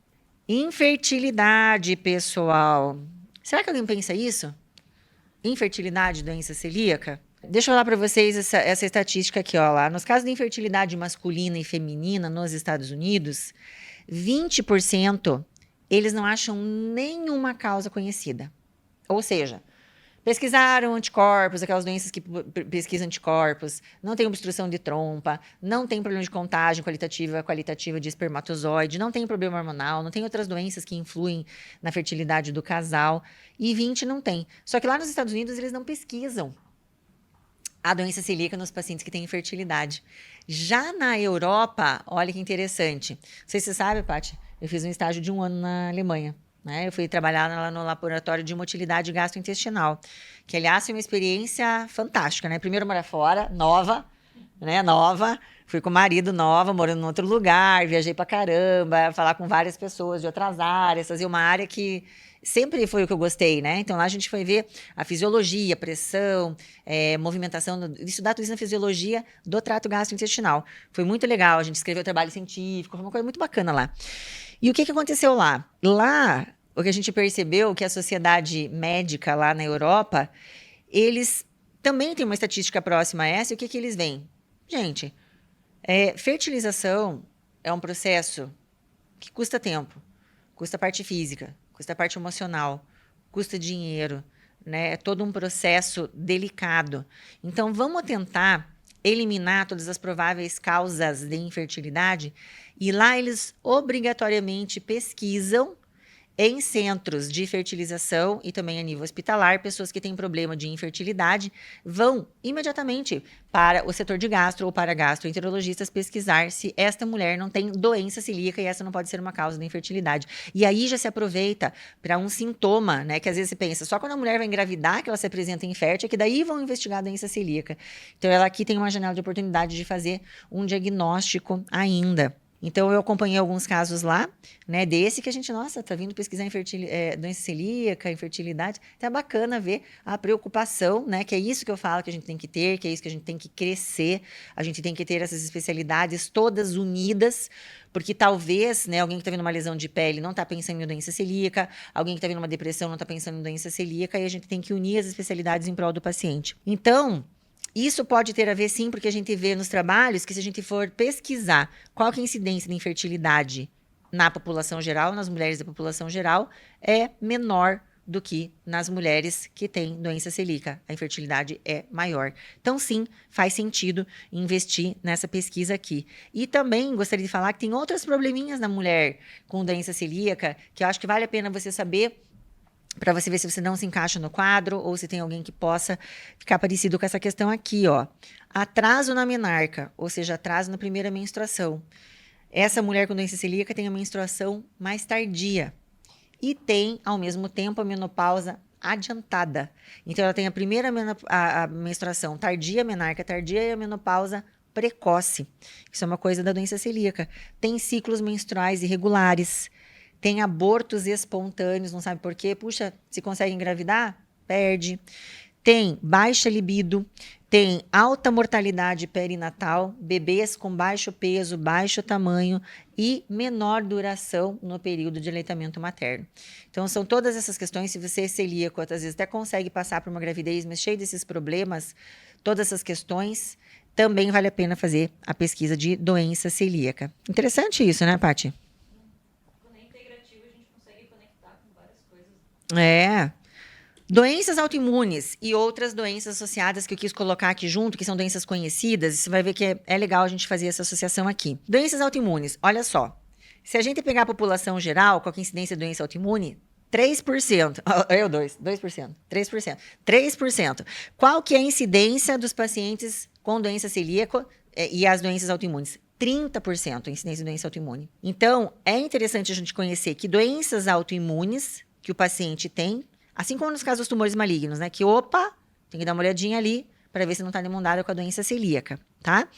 Infertilidade, pessoal. Será que alguém pensa isso? Infertilidade, doença celíaca? Deixa eu falar para vocês essa estatística aqui, ó, lá. Nos casos de infertilidade masculina e feminina nos Estados Unidos, 20% eles não acham nenhuma causa conhecida. Ou seja, pesquisaram anticorpos, aquelas doenças que pesquisam anticorpos, não tem obstrução de trompa, não tem problema de contagem qualitativa de espermatozoide, não tem problema hormonal, não tem outras doenças que influem na fertilidade do casal, e 20 não tem. Só que lá nos Estados Unidos eles não pesquisam a doença celíaca nos pacientes que têm infertilidade. Já na Europa, olha que interessante. Não sei se você sabe, Paty, eu fiz um estágio de 1 ano na Alemanha. Eu fui trabalhar lá no laboratório de motilidade gastrointestinal, que, aliás, foi uma experiência fantástica, né? Primeiro morar fora, nova, né? Nova. Fui com o marido nova, morando em outro lugar, viajei pra caramba, falar com várias pessoas de outras áreas, fazer uma área que sempre foi o que eu gostei, né? Então, lá a gente foi ver a fisiologia, pressão, movimentação, estudar tudo isso na fisiologia do trato gastrointestinal. Foi muito legal, a gente escreveu trabalho científico, foi uma coisa muito bacana lá. E o que aconteceu lá? Lá, o que a gente percebeu que a sociedade médica lá na Europa, eles também têm uma estatística próxima a essa, e o que eles veem? Gente, fertilização é um processo que custa tempo, custa parte física, custa parte emocional, custa dinheiro, né? É todo um processo delicado. Então, vamos tentar eliminar todas as prováveis causas de infertilidade, e lá eles obrigatoriamente pesquisam em centros de fertilização e também a nível hospitalar, pessoas que têm problema de infertilidade vão imediatamente para o setor de gastro ou para gastroenterologistas pesquisar se esta mulher não tem doença celíaca e essa não pode ser uma causa da infertilidade. E aí já se aproveita para um sintoma, né, que às vezes se pensa, só quando a mulher vai engravidar que ela se apresenta infértil, é que daí vão investigar a doença celíaca. Então ela aqui tem uma janela de oportunidade de fazer um diagnóstico ainda. Então, eu acompanhei alguns casos lá, né, desse que a gente, nossa, tá vindo pesquisar doença celíaca, infertilidade. Então, é bacana ver a preocupação, né, que é isso que eu falo que a gente tem que ter, que é isso que a gente tem que crescer, a gente tem que ter essas especialidades todas unidas, porque talvez, né, alguém que está vendo uma lesão de pele não está pensando em doença celíaca, alguém que está vendo uma depressão não está pensando em doença celíaca, e a gente tem que unir as especialidades em prol do paciente. Então, isso pode ter a ver, sim, porque a gente vê nos trabalhos que se a gente for pesquisar qual que é a incidência de infertilidade na população geral, nas mulheres da população geral, é menor do que nas mulheres que têm doença celíaca. A infertilidade é maior. Então, sim, faz sentido investir nessa pesquisa aqui. E também gostaria de falar que tem outros probleminhas na mulher com doença celíaca que eu acho que vale a pena você saber, para você ver se você não se encaixa no quadro ou se tem alguém que possa ficar parecido com essa questão aqui, ó. Atraso na menarca, ou seja, atraso na primeira menstruação. Essa mulher com doença celíaca tem a menstruação mais tardia e tem, ao mesmo tempo, a menopausa adiantada. Então, ela tem a primeira a menstruação tardia, a menarca tardia e a menopausa precoce. Isso é uma coisa da doença celíaca. Tem ciclos menstruais irregulares, tem abortos espontâneos, não sabe por quê. Puxa, se consegue engravidar, perde. Tem baixa libido, tem alta mortalidade perinatal, bebês com baixo peso, baixo tamanho e menor duração no período de aleitamento materno. Então, são todas essas questões. Se você é celíaco, às vezes até consegue passar por uma gravidez, mas cheio desses problemas, todas essas questões, também vale a pena fazer a pesquisa de doença celíaca. Interessante isso, né, Paty? É. Doenças autoimunes e outras doenças associadas que eu quis colocar aqui junto, que são doenças conhecidas, você vai ver que é legal a gente fazer essa associação aqui. Doenças autoimunes, olha só. Se a gente pegar a população geral, qual que é a incidência de doença autoimune? 3%. Eu, 2%. 3%. 3%. Qual que é a incidência dos pacientes com doença celíaca e as doenças autoimunes? 30% a incidência de doença autoimune. Então, é interessante a gente conhecer que doenças autoimunes que o paciente tem, assim como nos casos dos tumores malignos, né? Que, opa, tem que dar uma olhadinha ali para ver se não está demandado com a doença celíaca, tá?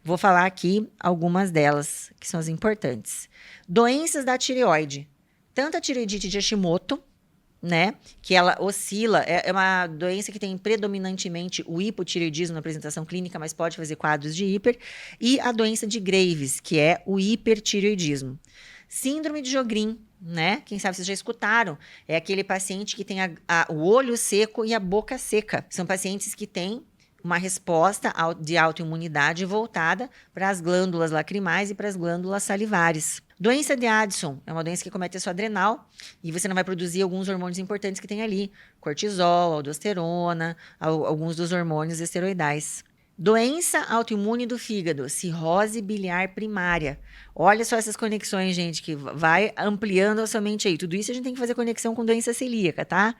Vou falar aqui algumas delas, que são as importantes. Doenças da tireoide. Tanto a tireoidite de Hashimoto, né? Que ela oscila, é uma doença que tem predominantemente o hipotireoidismo na apresentação clínica, mas pode fazer quadros de hiper. E a doença de Graves, que é o hipertireoidismo. Síndrome de Sjögren, né? Quem sabe vocês já escutaram. É aquele paciente que tem o olho seco e a boca seca. São pacientes que têm uma resposta de autoimunidade voltada para as glândulas lacrimais e para as glândulas salivares. Doença de Addison é uma doença que comete a sua adrenal e você não vai produzir alguns hormônios importantes que tem ali. Cortisol, aldosterona, alguns dos hormônios esteroidais. Doença autoimune do fígado, cirrose biliar primária. Olha só essas conexões, gente, que vai ampliando a sua mente aí. Tudo isso a gente tem que fazer conexão com doença celíaca, tá?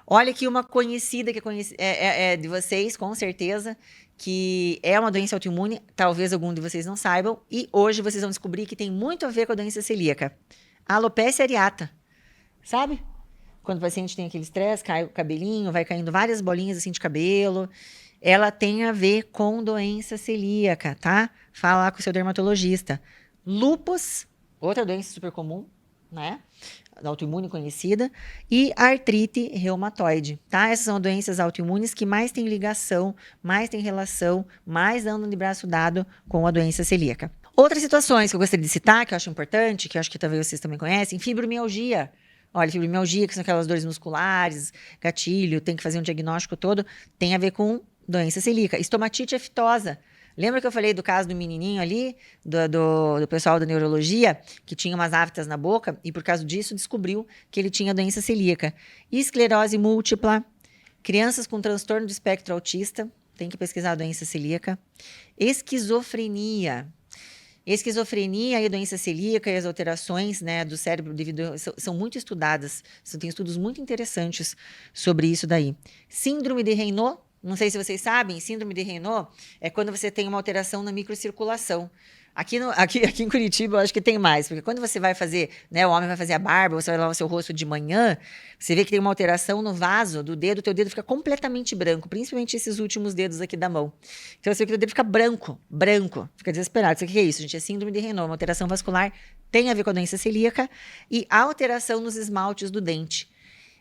Olha aqui uma conhecida que é de vocês, com certeza, que é uma doença autoimune, talvez algum de vocês não saibam, e hoje vocês vão descobrir que tem muito a ver com a doença celíaca. A alopecia areata, sabe? Quando o paciente tem aquele estresse, cai o cabelinho, vai caindo várias bolinhas assim de cabelo, ela tem a ver com doença celíaca, tá? Fala lá com o seu dermatologista. Lúpus, outra doença super comum, né? Autoimune conhecida, e artrite reumatoide, tá? Essas são doenças autoimunes que mais têm ligação, mais têm relação, mais andam de braço dado com a doença celíaca. Outras situações que eu gostaria de citar, que eu acho importante, que eu acho que talvez vocês também conhecem, fibromialgia. Olha, fibromialgia, que são aquelas dores musculares, gatilho, tem que fazer um diagnóstico todo, tem a ver com doença celíaca. Estomatite aftosa. Lembra que eu falei do caso do menininho ali, do pessoal da neurologia, que tinha umas aftas na boca e por causa disso descobriu que ele tinha doença celíaca. Esclerose múltipla, crianças com transtorno do espectro autista, tem que pesquisar a doença celíaca. Esquizofrenia. Esquizofrenia e doença celíaca e as alterações, né, do cérebro são muito estudadas. Tem estudos muito interessantes sobre isso daí. Síndrome de Raynaud, não sei se vocês sabem, síndrome de Raynaud é quando você tem uma alteração na microcirculação. Aqui em Curitiba, eu acho que tem mais, porque quando você vai fazer, né, o homem vai fazer a barba, você vai lavar o seu rosto de manhã, você vê que tem uma alteração no vaso do dedo, o teu dedo fica completamente branco, principalmente esses últimos dedos aqui da mão. Então você vê que o teu dedo fica branco, fica desesperado. Isso aqui é isso, gente, é síndrome de Raynaud, uma alteração vascular, tem a ver com a doença celíaca e a alteração nos esmaltes do dente.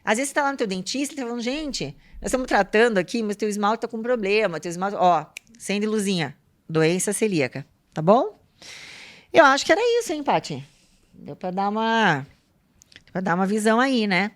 Às vezes você tá lá no teu dentista e tá falando, gente, nós estamos tratando aqui, mas teu esmalte tá com problema, teu esmalte, ó, acende luzinha, doença celíaca, tá bom? Eu acho que era isso, hein, Paty? Deu para dar uma visão aí, né?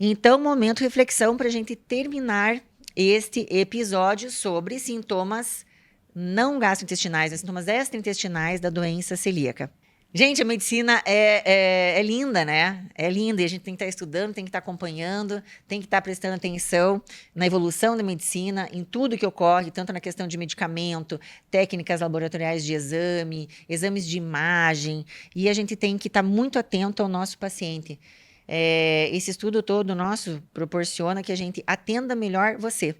Então, momento reflexão para a gente terminar este episódio sobre sintomas não gastrointestinais, mas sintomas extraintestinais da doença celíaca. Gente, a medicina é linda, né? É linda e a gente tem que estar estudando, tem que estar acompanhando, tem que estar prestando atenção na evolução da medicina, em tudo que ocorre, tanto na questão de medicamento, técnicas laboratoriais de exame, exames de imagem, e a gente tem que estar muito atento ao nosso paciente. Esse estudo todo nosso proporciona que a gente atenda melhor você.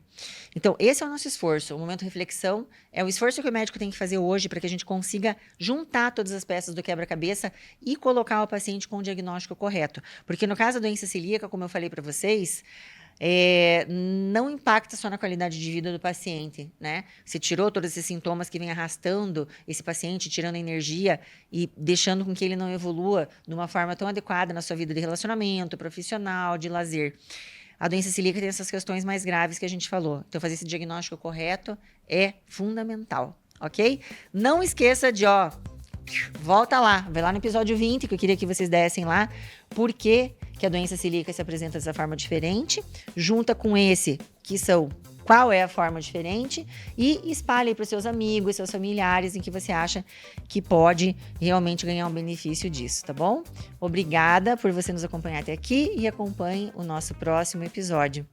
Então, esse é o nosso esforço. O momento de reflexão é o esforço que o médico tem que fazer hoje para que a gente consiga juntar todas as peças do quebra-cabeça e colocar o paciente com o diagnóstico correto. Porque no caso da doença celíaca, como eu falei para vocês, não impacta só na qualidade de vida do paciente, né? Você tirou todos esses sintomas que vem arrastando esse paciente, tirando a energia e deixando com que ele não evolua de uma forma tão adequada na sua vida de relacionamento, profissional, de lazer. A doença celíaca tem essas questões mais graves que a gente falou. Então, fazer esse diagnóstico correto é fundamental, ok? Não esqueça de, volta lá, vai lá no episódio 20, que eu queria que vocês dessem lá, por que a doença celíaca se apresenta dessa forma diferente, junta com esse, que são qual é a forma diferente, e espalhe para os seus amigos, seus familiares, em que você acha que pode realmente ganhar um benefício disso, tá bom? Obrigada por você nos acompanhar até aqui e acompanhe o nosso próximo episódio.